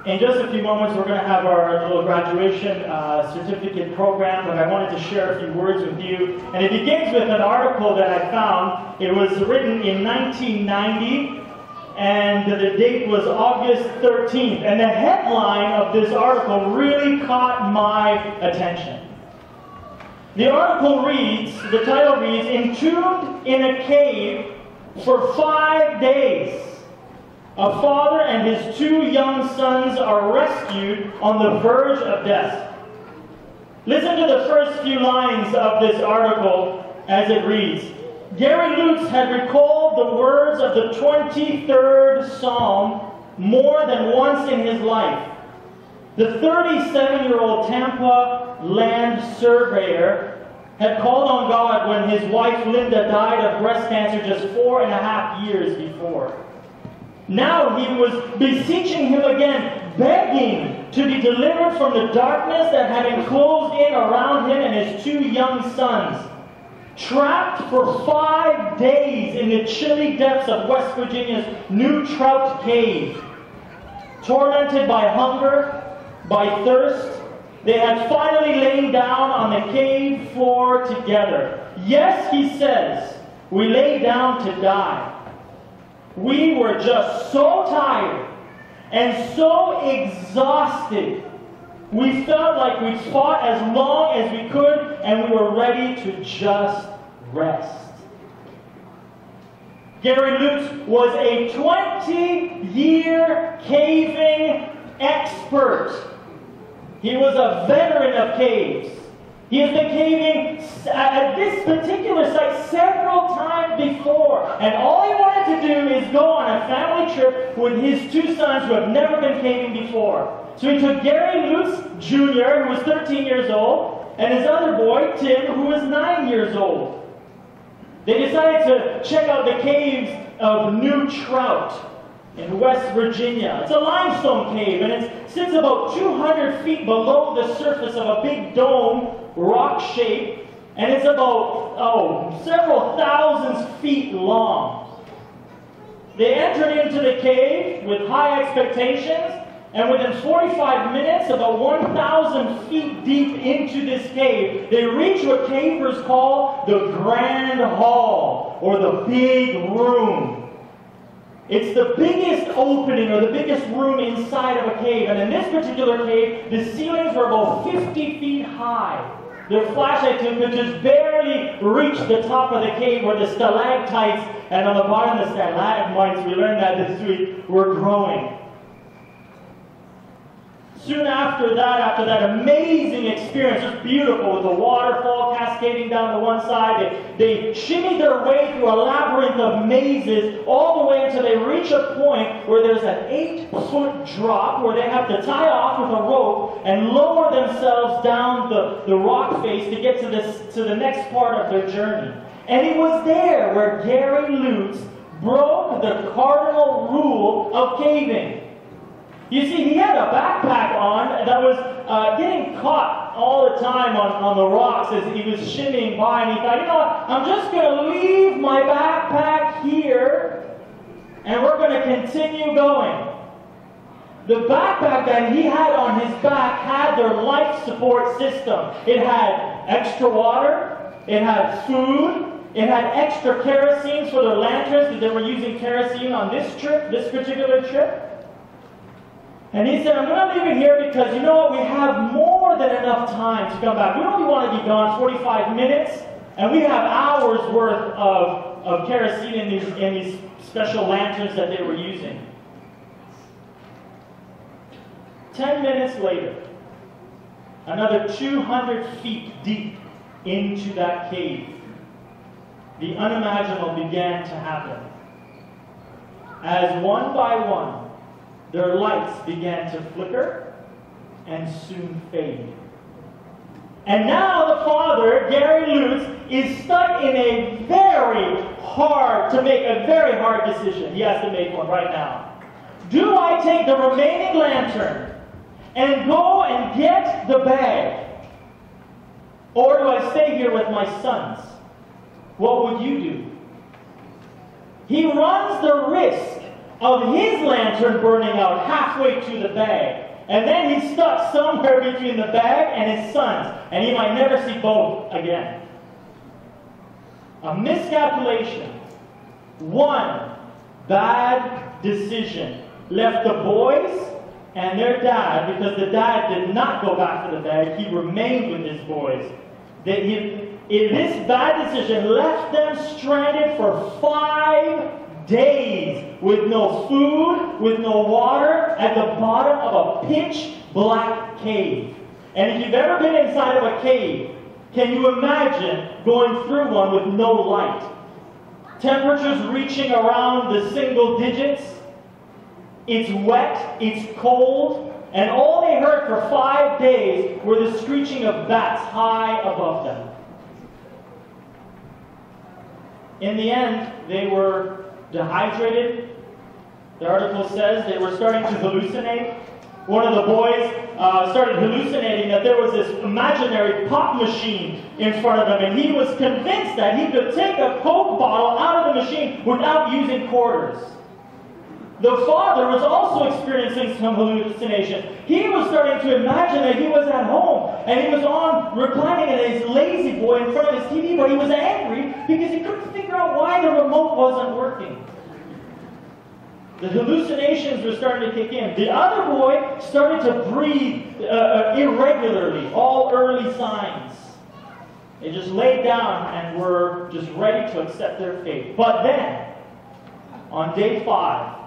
In just a few moments, we're going to have our little graduation certificate program, but I wanted to share a few words with you. And it begins with an article that I found. It was written in 1990, and the date was August 13th. And the headline of this article really caught my attention. The article reads, the title reads, "Entombed in a cave for 5 days. A father and his 2 young sons are rescued on the verge of death." Listen to the first few lines of this article as it reads. Gary Lutz had recalled the words of the 23rd Psalm more than once in his life. The 37-year-old Tampa land surveyor had called on God when his wife Linda died of breast cancer just 4.5 years before. Now he was beseeching him again, begging to be delivered from the darkness that had enclosed in around him and his 2 young sons. Trapped for 5 days in the chilly depths of West Virginia's New Trout Cave. Tormented by hunger, by thirst, they had finally lain down on the cave floor together. Yes, he says, we lay down to die. We were just so tired and so exhausted. We felt like we'd fought as long as we could and we were ready to just rest. Gary Lutz was a 20-year caving expert. He was a veteran of caves. He has been caving at this particular site several times before. And all he wanted to do is go on a family trip with his 2 sons who have never been caving before. So he took Gary Lutz Jr., who was 13 years old, and his other boy, Tim, who was 9 years old. They decided to check out the caves of New Trout in West Virginia. It's a limestone cave, and it sits about 200 feet below the surface of a big dome, rock shape, and it's about, several thousand feet long. They entered into the cave with high expectations, and within 45 minutes, about 1,000 feet deep into this cave, they reach what cavers call the Grand Hall, or the Big Room. It's the biggest opening or the biggest room inside of a cave. And in this particular cave, the ceilings were about 50 feet high. Their flashlights could just barely reach the top of the cave where the stalactites and on the bottom the stalagmites, we learned that this week, were growing. Soon after that amazing experience, just beautiful, with the waterfall cascading down to one side, they shimmied their way through a labyrinth of mazes all the way until they reach a point where there's an 8-foot drop where they have to tie off with a rope and lower themselves down the rock face to get to the next part of their journey. And it was there where Gary Lutz broke the cardinal rule of caving. You see, he had a backpack on that was getting caught all the time on the rocks as he was shimmying by, and he thought, you know what, I'm just going to leave my backpack here, and we're going to continue going. The backpack that he had on his back had their life support system. It had extra water, it had food, it had extra kerosene for their lanterns, because they were using kerosene on this particular trip. And he said, I'm going to leave it here because, you know what, we have more than enough time to come back. We only want to be gone 45 minutes, and we have hours worth of kerosene in these special lanterns that they were using. 10 minutes later, another 200 feet deep into that cave, the unimaginable began to happen. As one by one, their lights began to flicker and soon fade. And now the father, Gary Lutz, is stuck in a very hard decision. He has to make one right now. Do I take the remaining lantern and go and get the bag? Or do I stay here with my sons? What would you do? He runs the risk of his lantern burning out halfway to the bag. And then he's stuck somewhere between the bag and his sons, and he might never see both again. A miscalculation, one bad decision left the boys and their dad, because the dad did not go back to the bag, he remained with his boys. This bad decision left them stranded for 5 days with no food, with no water, at the bottom of a pitch black cave. And if you've ever been inside of a cave, can you imagine going through one with no light? Temperatures reaching around the single digits. It's wet, it's cold, and all they heard for 5 days were the screeching of bats high above them. In the end, they were dehydrated. The article says they were starting to hallucinate. One of the boys started hallucinating that there was this imaginary pop machine in front of him, and he was convinced that he could take a Coke bottle out of the machine without using quarters. The father was also experiencing some hallucination. He was starting to imagine that he was at home, and he was reclining in his lazy boy in front of his TV, but he was angry because he couldn't figure out why the remote wasn't working. The hallucinations were starting to kick in. The other boy started to breathe irregularly, all early signs. They just laid down and were just ready to accept their fate. But then, on day 5,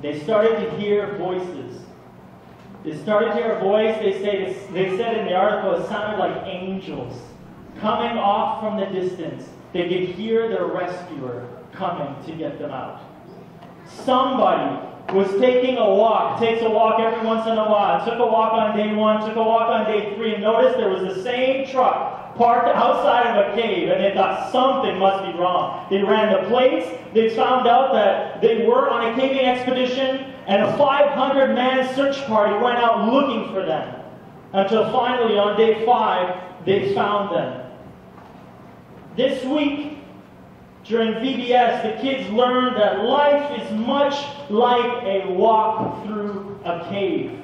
they started to hear voices. They started to hear a voice, they said in the article, it sounded like angels coming off from the distance. They could hear their rescuer coming to get them out. Somebody was taking a walk, takes a walk every once in a while, took a walk on day 1, took a walk on day 3, and noticed there was the same truck parked outside of a cave, and they thought something must be wrong. They ran the plates, they found out that they were on a caving expedition, and a 500-man search party went out looking for them, until finally on day 5, they found them. This week, during VBS, the kids learned that life is much like a walk through a cave.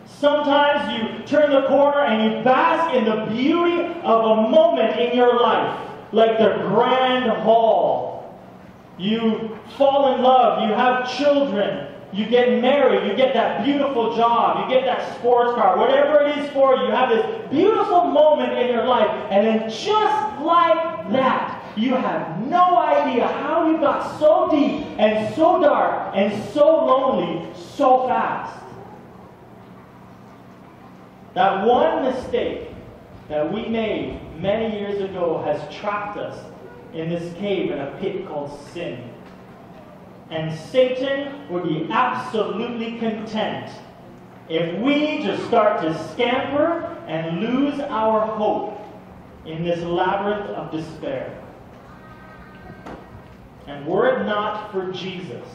Sometimes you turn the corner and you bask in the beauty of a moment in your life, like the grand hall. You fall in love, you have children, you get married, you get that beautiful job, you get that sports car, whatever it is for you, you have this beautiful moment in your life, and then just like that, you have no idea how you got so deep and so dark and so lonely so fast. That one mistake that we made many years ago has trapped us in this cave in a pit called sin. And Satan would be absolutely content if we just start to scamper and lose our hope in this labyrinth of despair. And were it not for Jesus,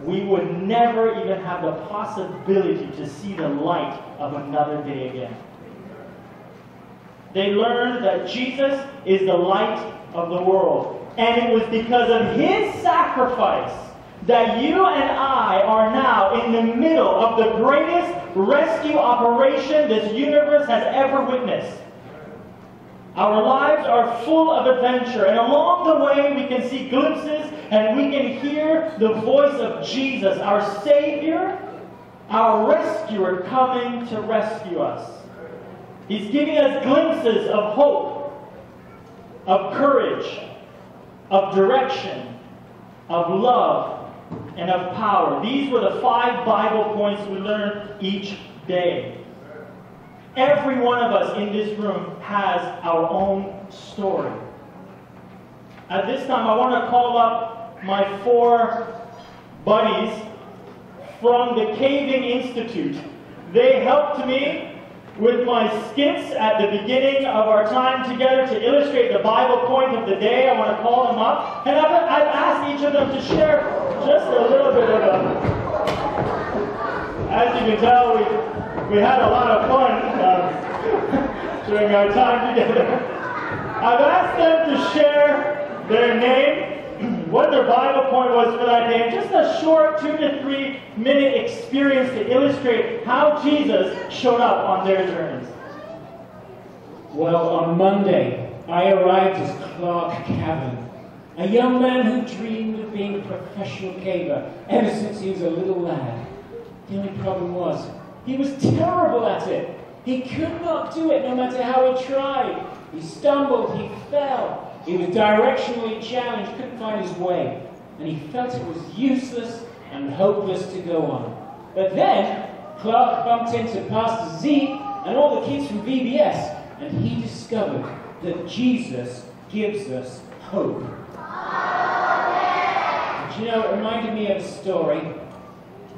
we would never even have the possibility to see the light of another day again. They learned that Jesus is the light of the world. And it was because of His sacrifice that you and I are now in the middle of the greatest rescue operation this universe has ever witnessed. Our lives are full of adventure, and along the way we can see glimpses and we can hear the voice of Jesus, our Savior, our rescuer, coming to rescue us. He's giving us glimpses of hope, of courage, of direction, of love, and of power. These were the 5 Bible points we learned each day. Every one of us in this room has our own story. At this time, I want to call up my 4 buddies from the Caving Institute. They helped me with my skits at the beginning of our time together to illustrate the Bible point of the day. I want to call them up. And I've asked each of them to share just a little bit of them. As you can tell, we had a lot of fun during our time together. I've asked them to share their name, what their Bible point was for that day, and just a short 2 to 3 minute experience to illustrate how Jesus showed up on their journeys. Well, on Monday, I arrived as Clark Cavan, a young man who dreamed of being a professional caver ever since he was a little lad. The only problem was, he was terrible at it. He could not do it no matter how he tried. He stumbled, he fell. He was directionally challenged, couldn't find his way. And he felt it was useless and hopeless to go on. But then, Clark bumped into Pastor Z and all the kids from VBS, and he discovered that Jesus gives us hope. But you know, it reminded me of a story.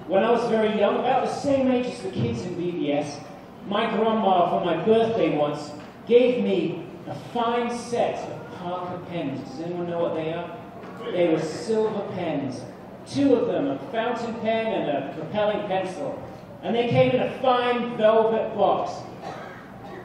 When I was very young, about the same age as the kids in VBS, my grandma, for my birthday once, gave me a fine set of Parker pens. Does anyone know what they are? They were silver pens. 2 of them, a fountain pen and a propelling pencil. And they came in a fine velvet box.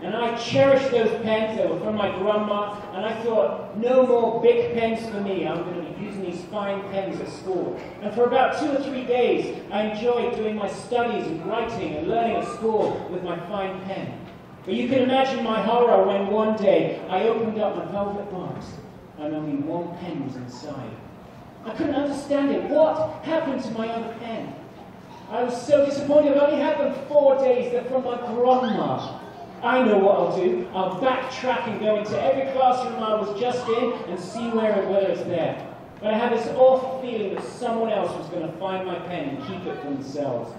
And I cherished those pens. They were from my grandma. And I thought, no more big pens for me. I'm going to be using these fine pens at school. And for about 2 or 3 days, I enjoyed doing my studies and writing and learning at school with my fine pen. But you can imagine my horror when one day I opened up the velvet box and only 1 pen was inside. I couldn't understand it. What happened to my other pen? I was so disappointed. I only had them 4 days. They're from my grandma. I know what I'll do. I'll backtrack and go into every classroom I was just in and see whether it's there. But I had this awful feeling that someone else was going to find my pen and keep it for themselves.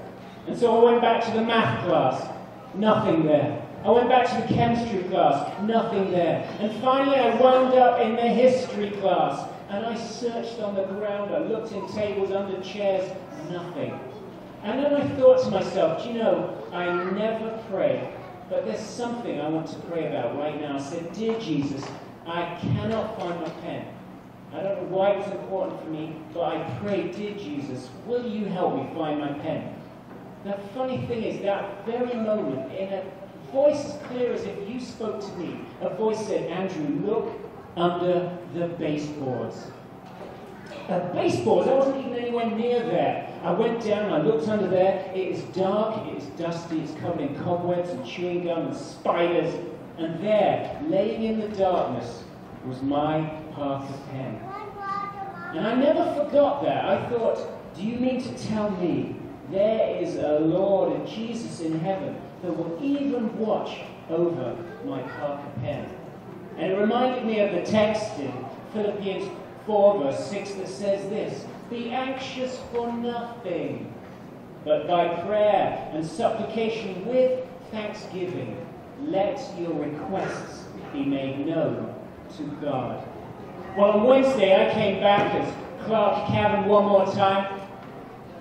And so I went back to the math class. Nothing there. I went back to the chemistry class. Nothing there. And finally I wound up in the history class. And I searched on the ground. I looked in tables, under chairs. Nothing. And then I thought to myself, do you know, I never pray. But there's something I want to pray about right now. I said, dear Jesus, I cannot find my pen. I don't know why it's important for me, but I pray, dear Jesus, will you help me find my pen? The funny thing is, that very moment, in a voice as clear as if you spoke to me, a voice said, Andrew, look under the baseboards. Baseboards? I wasn't even anywhere near there. I went down, I looked under there. It is dark, it is dusty, it's covered in cobwebs and chewing gum and spiders. And there, laying in the darkness, was my Parker pen. And I never forgot that. I thought, do you mean to tell me there is a Lord, a Jesus in heaven, that will even watch over my Parker pen? And it reminded me of the text in Philippians 4 verse 6 that says this, be anxious for nothing, but by prayer and supplication with thanksgiving, let your requests be made known to God. Well, on Wednesday I came back as Clark Cavan one more time,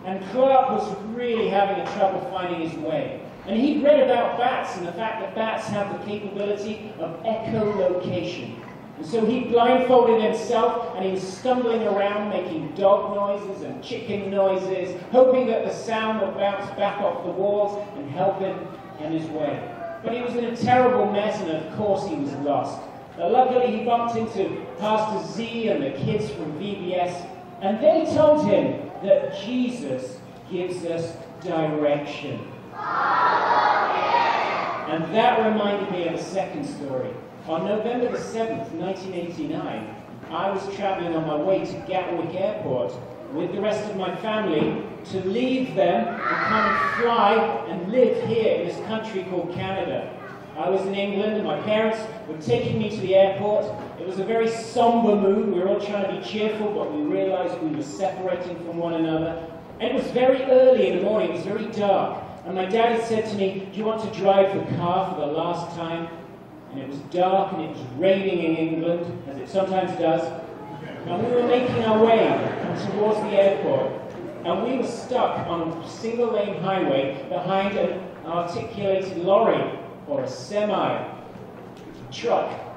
and Clark was really having trouble finding his way. And he'd read about bats and the fact that bats have the capability of echolocation. And so he blindfolded himself and he was stumbling around making dog noises and chicken noises, hoping that the sound would bounce back off the walls and help him on his way. But he was in a terrible mess and of course he was lost. But luckily he bumped into Pastor Z and the kids from VBS, and they told him that Jesus gives us direction. And that reminded me of a second story. On November the 7th, 1989, I was traveling on my way to Gatwick Airport with the rest of my family to leave them and come and fly and live here in this country called Canada. I was in England and my parents were taking me to the airport. It was a very somber mood. We were all trying to be cheerful, but we realized we were separating from one another. And it was very early in the morning. It was very dark. And my dad had said to me, do you want to drive the car for the last time? And it was dark and it was raining in England, as it sometimes does. And we were making our way towards the airport. And we were stuck on a single-lane highway behind an articulated lorry or a semi-truck.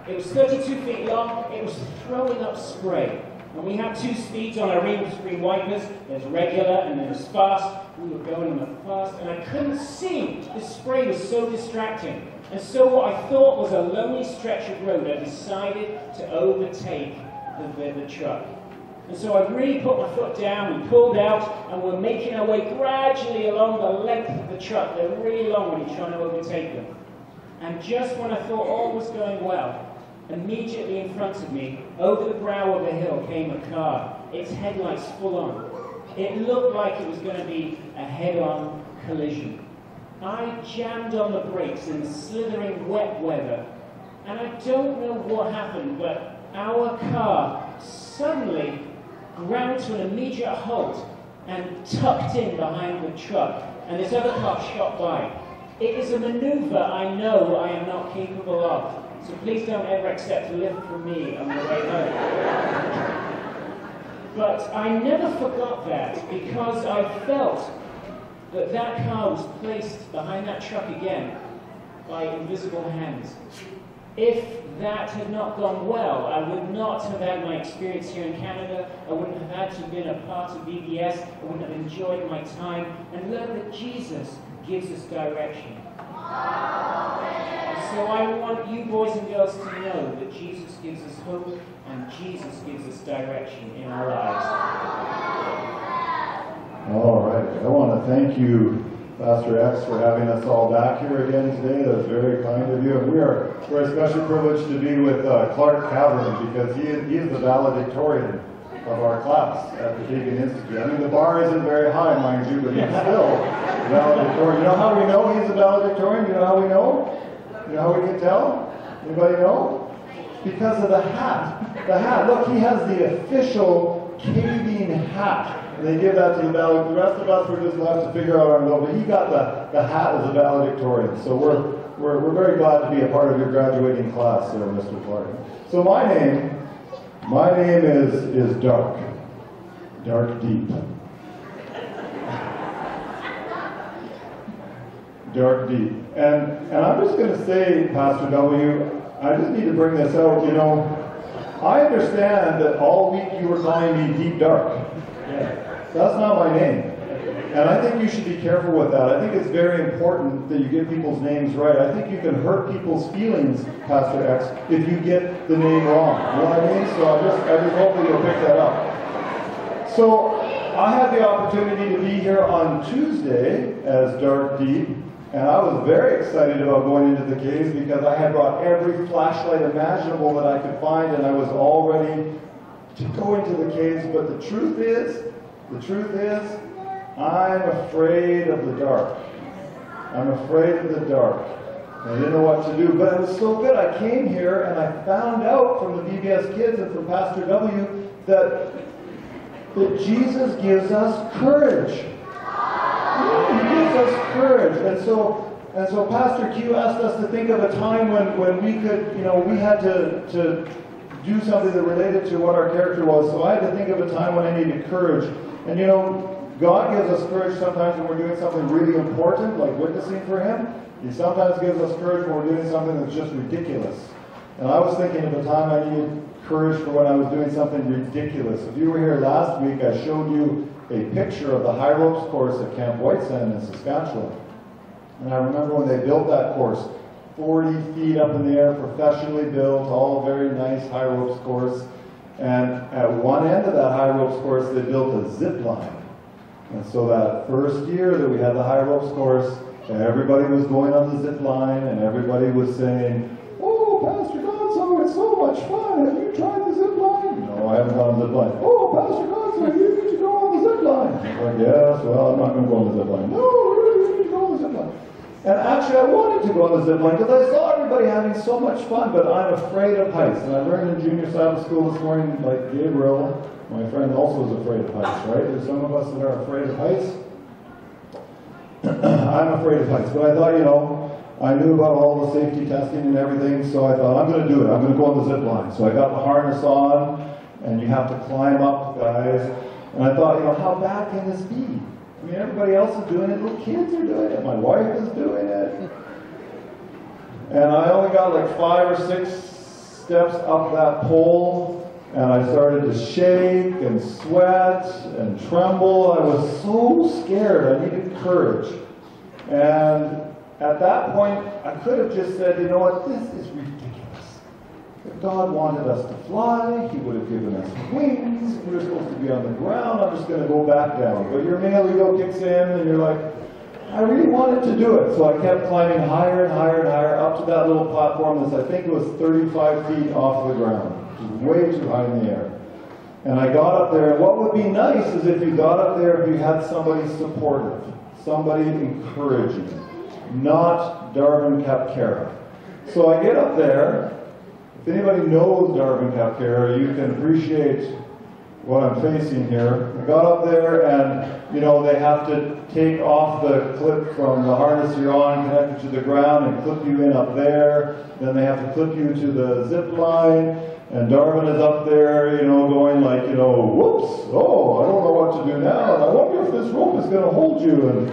It was 32 feet long. It was throwing up spray. And we had 2 speeds on our windscreen wipers. There's regular and there's fast. We were going on the fast, and I couldn't see. The spray was so distracting. And so what I thought was a lonely stretch of road, I decided to overtake the truck. And so I really put my foot down, we pulled out, and we're making our way gradually along the length of the truck. They're really long when you're trying to overtake them. And just when I thought all was going well, immediately in front of me, over the brow of the hill, came a car, its headlights full on. It looked like it was going to be a head-on collision. I jammed on the brakes in the slithering wet weather, and I don't know what happened, but our car suddenly ground to an immediate halt and tucked in behind the truck, and this other car shot by. It is a maneuver I know I am not capable of, so please don't ever accept a lift from me on the way home. But I never forgot that, because I felt that that car was placed behind that truck again by invisible hands. If that had not gone well, I would not have had my experience here in Canada. I wouldn't have had to have been a part of VBS. I wouldn't have enjoyed my time and learned that Jesus gives us direction. So I want you boys and girls to know that Jesus gives us hope and Jesus gives us direction in our lives. All right. I want to thank you, Pastor X, for having us all back here again today. That's very kind of you. And we're especially privileged to be with Clark Cavern, because he is the valedictorian of our class at the Deacon Institute. I mean, the bar isn't very high, mind you, but he's still valedictorian. You know how we know he's a valedictorian? You know how we know? You know how we can tell? Anybody know? Because of the hat. The hat. Look, he has the official caving hat. And they give that to the valedictorian. The rest of us, we're just left to figure out our own. But he got the hat as a valedictorian. So we're very glad to be a part of your graduating class there, Mr. Clark. So my name is Dark. Dark Deep. Dark Deep. And I'm just going to say, Pastor W, I just need to bring this out. You know, I understand that all week you were calling me Deep Dark. That's not my name. And I think you should be careful with that. I think it's very important that you get people's names right. I think you can hurt people's feelings, Pastor X, if you get the name wrong. You know what I mean? So I just hope that you'll pick that up. So I had the opportunity to be here on Tuesday as Dark Deep, and I was very excited about going into the caves because I had brought every flashlight imaginable that I could find, and I was all ready to go into the caves. But the truth is, I'm afraid of the dark. I'm afraid of the dark. I didn't know what to do, but it was so good. I came here and I found out from the VBS kids and from Pastor W that Jesus gives us courage. He gives us courage. And so Pastor Q asked us to think of a time when we could, we had to do something that related to what our character was. So I had to think of a time when I needed courage. And God gives us courage sometimes when we're doing something really important, like witnessing for Him. He sometimes gives us courage when we're doing something that's just ridiculous. And I was thinking of a time I needed courage for when I was doing something ridiculous. If you were here last week, I showed you a picture of the high ropes course at Camp White Sand in Saskatchewan. And I remember when they built that course, 40 feet up in the air, professionally built, all very nice high ropes course. And at one end of that high ropes course, they built a zip line. And so that first year that we had the high ropes course, everybody was going on the zip line, and everybody was saying, "Oh, Pastor Gonzo, it's so much fun. Have you tried the zip line?" "No, I haven't gone on the zip line." "Oh, Pastor Gonzo, you need to go on the zip line." I'm like, "Yes, well, I'm not going to go on the zip line." "No, really, you need to go on the zip line." And actually, I wanted to go on the zip line because I saw everybody having so much fun, but I'm afraid of heights. And I learned in junior Sabbath school this morning, like Gabriel, my friend, also is afraid of heights, right? There's some of us that are afraid of heights. I'm afraid of heights, but I thought, I knew about all the safety testing and everything, so I thought, I'm going to do it. I'm going to go on the zip line. So I got the harness on, and you have to climb up, guys. And I thought, how bad can this be? I mean, everybody else is doing it. Little kids are doing it. My wife is doing it. And I only got like 5 or 6 steps up that pole, and I started to shake and sweat and tremble. I was so scared. I needed courage. And at that point, I could have just said, "You know what? This is ridiculous. If God wanted us to fly, He would have given us wings. We were supposed to be on the ground. I'm just going to go back down. But your male ego kicks in, and you're like, I really wanted to do it. So I kept climbing higher and higher and higher up to that little platform that's, I think it was 35 feet off the ground. Which is way too high in the air. And I got up there, and what would be nice is if you got up there, if you had somebody supportive, somebody encouraging, not Darwin Kapkara. So I get up there. If anybody knows Darwin Kapkara, you can appreciate what I'm facing here. I got up there, and they have to take off the clip from the harness you're on, connect it to the ground, and clip you in up there. Then they have to clip you to the zip line. And Darwin is up there, going like, whoops, oh, I don't know what to do now, and I wonder if this rope is going to hold you, and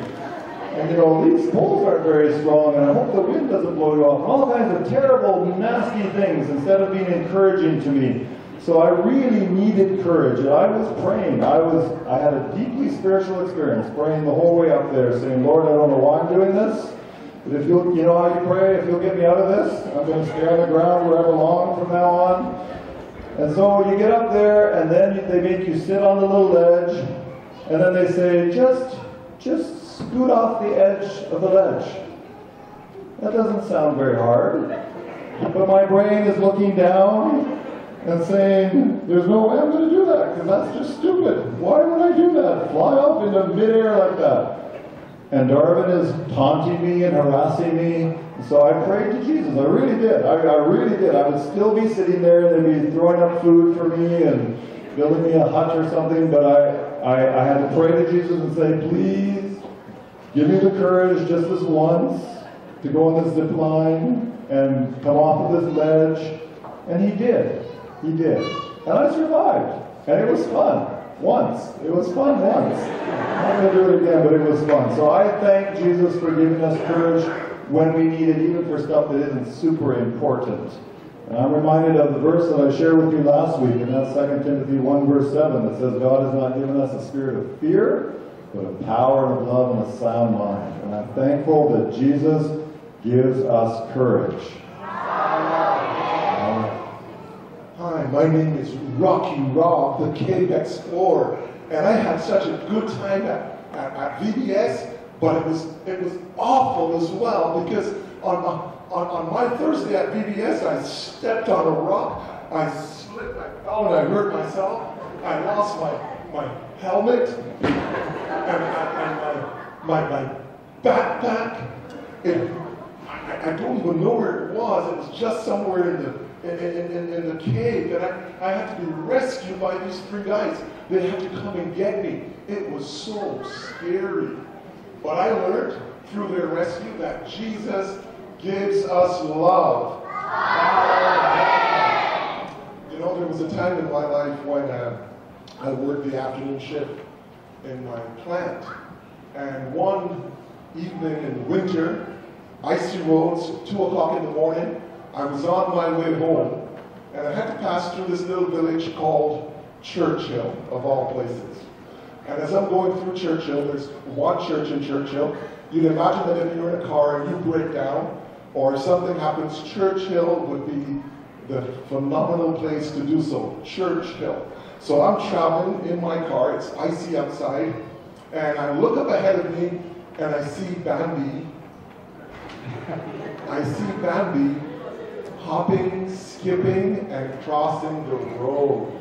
these poles aren't very strong, and I hope the wind doesn't blow you off, and all kinds of terrible, nasty things, instead of being encouraging to me. So I really needed courage, and I was praying. I had a deeply spiritual experience, praying the whole way up there, saying, Lord, I don't know why I'm doing this, but if you'll, how you pray, if you'll get me out of this, I'm going to stay on the ground where I belong from now on. And so you get up there, and then they make you sit on the little ledge, and then they say, just scoot off the edge of the ledge. That doesn't sound very hard. But my brain is looking down and saying, there's no way I'm going to do that, because that's just stupid. Why would I do that? Fly up into midair like that. And Darwin is taunting me and harassing me. So I prayed to Jesus. I really did. I really did. I would still be sitting there, and they'd be throwing up food for me and building me a hut or something. But I had to pray to Jesus and say, please, give me the courage just this once to go on this zip line and come off of this ledge. And He did. He did. And I survived. And it was fun. Once. It was fun once. I'm not going to do it again, but it was fun. So I thank Jesus for giving us courage when we need it, even for stuff that isn't super important. And I'm reminded of the verse that I shared with you last week, and that's 2 Timothy 1, verse 7, that says, God has not given us a spirit of fear, but of power and of love and a sound mind. And I'm thankful that Jesus gives us courage. Hi, my name is Rocky Rob, the Cave Explorer, and I had such a good time at VBS, but it was awful as well, because on my Thursday at VBS, I stepped on a rock, I slipped, I fell, and I hurt myself. I lost my helmet and my backpack. I don't even know where it was. It was just somewhere in the cave, and I had to be rescued by these three guys. They had to come and get me. It was so scary. But I learned through their rescue that Jesus gives us love. There was a time in my life when I worked the afternoon shift in my plant, and one evening in winter, icy roads, 2 o'clock in the morning, I was on my way home, and I had to pass through this little village called Churchill, of all places. And as I'm going through Churchill, there's one church in Churchill. You'd imagine that if you're in a car and you break down, or if something happens, Churchill would be the phenomenal place to do so, Churchill. So I'm traveling in my car, it's icy outside, and I look up ahead of me, and I see Bambi. I see Bambi hopping, skipping, and crossing the road.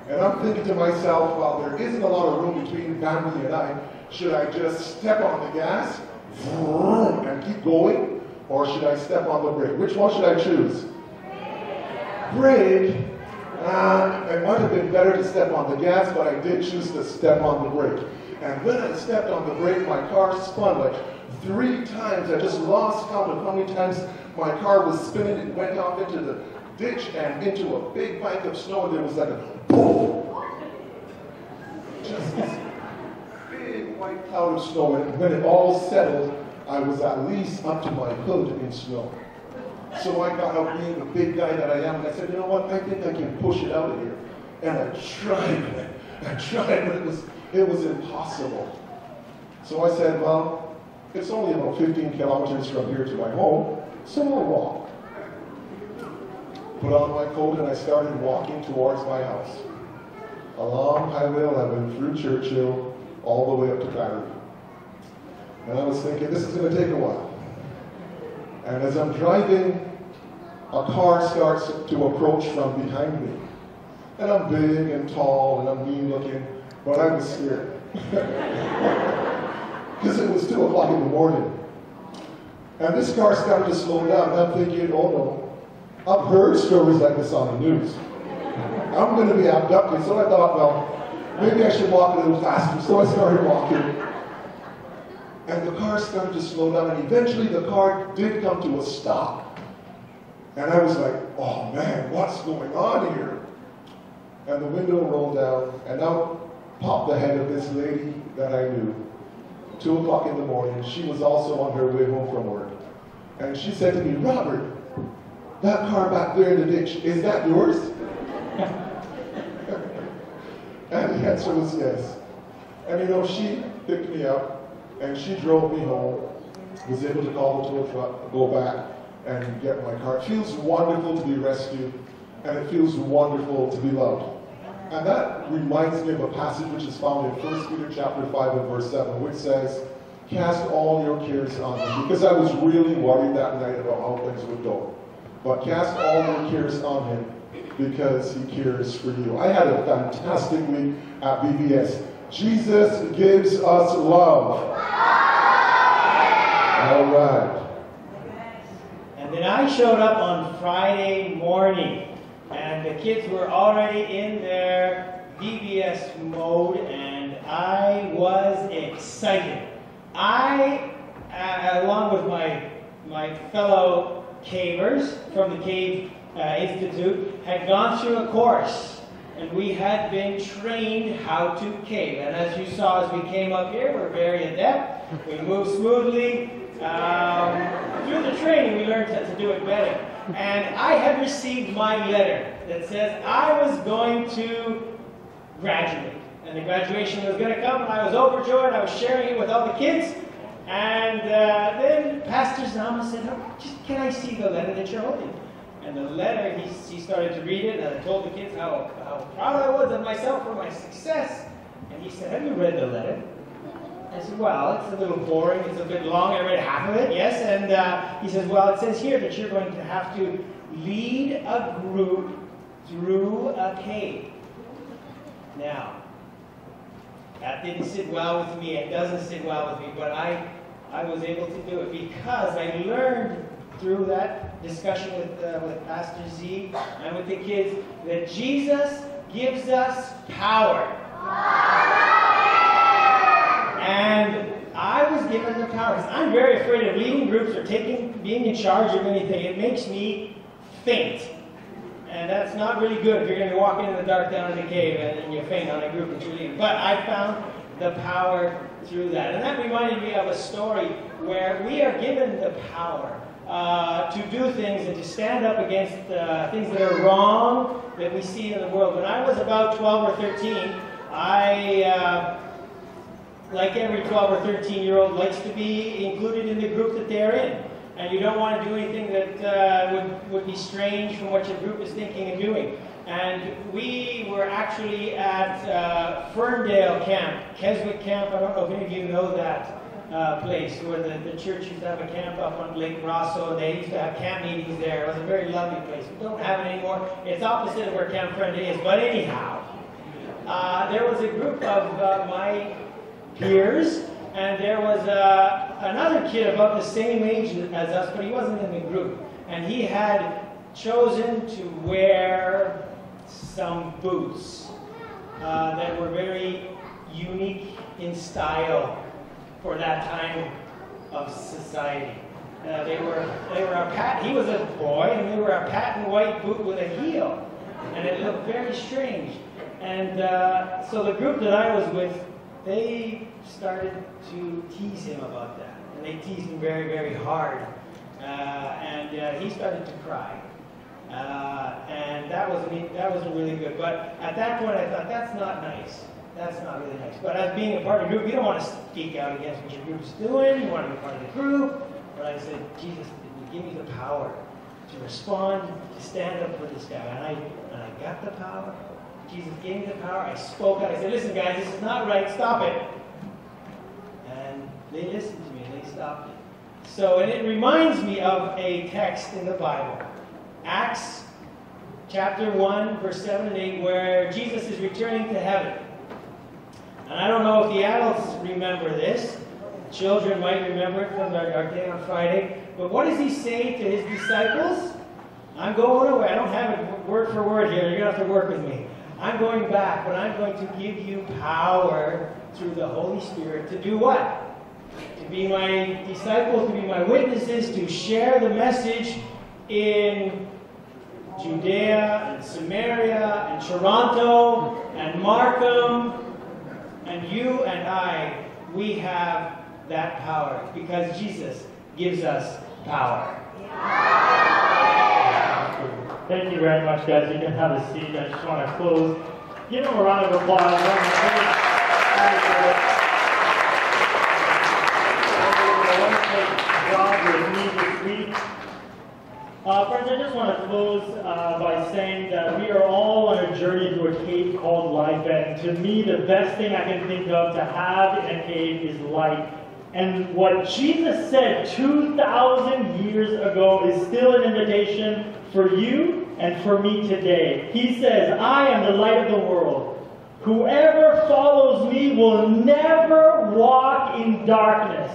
And I'm thinking to myself, well, there isn't a lot of room between Bambi and I. Should I just step on the gas and keep going? Or should I step on the brake? Which one should I choose? Brake? It might have been better to step on the gas, but I did choose to step on the brake. And when I stepped on the brake, my car spun like 3 times. I just lost count of how many times my car was spinning. It went off into the ditch and into a big bank of snow, and there was like a boom! Just this big white cloud of snow, and when it all settled, I was at least up to my hood in snow. So I got up, being the big guy that I am, and I said, you know what, I think I can push it out of here. And I tried, but it was impossible. So I said, well, it's only about 15 kilometers from here to my home, so I'll walk. put on my coat, and I started walking towards my house. Along Highway 11, through Churchill, all the way up to Battery. And I was thinking, this is going to take a while. And as I'm driving, a car starts to approach from behind me. And I'm big and tall and I'm mean looking, but I was scared. Because it was 2 o'clock in the morning. And this car started to slow down, and I'm thinking, oh no, I've heard stories like this on the news. I'm going to be abducted. So I thought, well, maybe I should walk a little faster. So I started walking. And the car started to slow down, and eventually the car did come to a stop. And I was like, oh man, what's going on here? And the window rolled down, and out popped the head of this lady that I knew. 2 o'clock in the morning, she was also on her way home from work. And she said to me, Robert, that car back there in the ditch, is that yours? And the answer was yes. And you know, she picked me up, and she drove me home, was able to call the tow truck, go back, and get my car. It feels wonderful to be rescued, and it feels wonderful to be loved. And that reminds me of a passage which is found in 1 Peter chapter 5 and verse 7, which says, cast all your cares on him. Because I was really worried that night about how things would go. But cast all your cares on him because he cares for you. I had a fantastic week at VBS. Jesus gives us love. All right. And then I showed up on Friday morning. And the kids were already in their VBS mode, and I was excited. I, along with my fellow cavers from the Cave Institute, had gone through a course, and we had been trained how to cave. And as you saw as we came up here, we're very adept. We move smoothly. Through the training, we learned to do it better. And I had received my letter that says I was going to graduate. And the graduation was going to come, and I was overjoyed. I was sharing it with all the kids. And then Pastor Zama said, oh, can I see the letter that you're holding? And the letter, he started to read it, and I told the kids how proud I was of myself for my success. And he said, have you read the letter? I said, well, it's a little boring, it's a bit long, I read half of it, yes. And he says, well, it says here that you're going to have to lead a group through a cave. Now, that didn't sit well with me, it doesn't sit well with me, but I was able to do it because I learned through that discussion with Pastor Z and with the kids that Jesus gives us power. And I was given the power, because I'm very afraid of leading groups or being in charge of anything. It makes me faint. And that's not really good if you're going to be walking in the dark down in the cave and you faint on a group that you're leading. But I found the power through that. And that reminded me of a story where we are given the power to do things and to stand up against things that are wrong that we see in the world. When I was about 12 or 13, I... like every 12 or 13-year-old, likes to be included in the group that they're in. And you don't want to do anything that would be strange from what your group is thinking and doing. And we were actually at Ferndale Camp, Keswick Camp. I don't know if any of you know that place, where the church used to have a camp up on Lake Rosso. They used to have camp meetings there. It was a very lovely place. We don't have it anymore. It's opposite of where Camp Friend is. But anyhow, there was a group of my peers, and there was another kid about the same age as us, but he wasn't in the group. And he had chosen to wear some boots that were very unique in style for that time of society. They were he was a boy, and they were a patent white boot with a heel, and it looked very strange. And so the group that I was with, they started to tease him about that. And they teased him very, very hard. And he started to cry. And that wasn't really good. But at that point I thought, that's not nice. That's not really nice. But as being a part of the group, you don't want to speak out against what your group's doing. You want to be part of the group. But I said, Jesus, give me the power to respond, to stand up for this guy. And I got the power. Jesus gave me the power. I spoke out. I said, listen, guys, this is not right. Stop it. And they listened to me. They stopped it. So, and it reminds me of a text in the Bible. Acts chapter 1, verse 7 and 8, where Jesus is returning to heaven. And I don't know if the adults remember this. Children might remember it from our day on Friday. But what does he say to his disciples? I'm going away. I don't have it word for word here. You're going to have to work with me. I'm going back, but I'm going to give you power through the Holy Spirit to do what? To be my disciples, to be my witnesses, to share the message in Judea and Samaria and Toronto and Markham. And you and I, we have that power because Jesus gives us power. Thank you very much, guys. You can have a seat. I just want to close. Give them a round of applause. Friends, I just want to close by saying that we are all on a journey through a cave called life, and to me, the best thing I can think of to have in a cave is light. And what Jesus said 2,000 years ago is still an invitation for you and for me today. He says, I am the light of the world. Whoever follows me will never walk in darkness,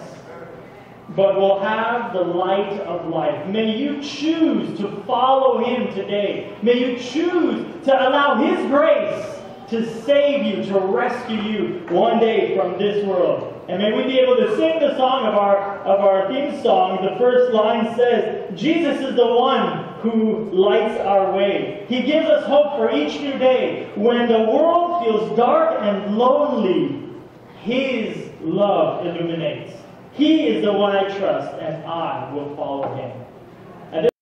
but will have the light of life. May you choose to follow him today. May you choose to allow his grace to save you, to rescue you one day from this world. And may we be able to sing the song of our theme song. The first line says, Jesus is the one who lights our way. He gives us hope for each new day. When the world feels dark and lonely, his love illuminates. He is the one I trust, and I will follow him.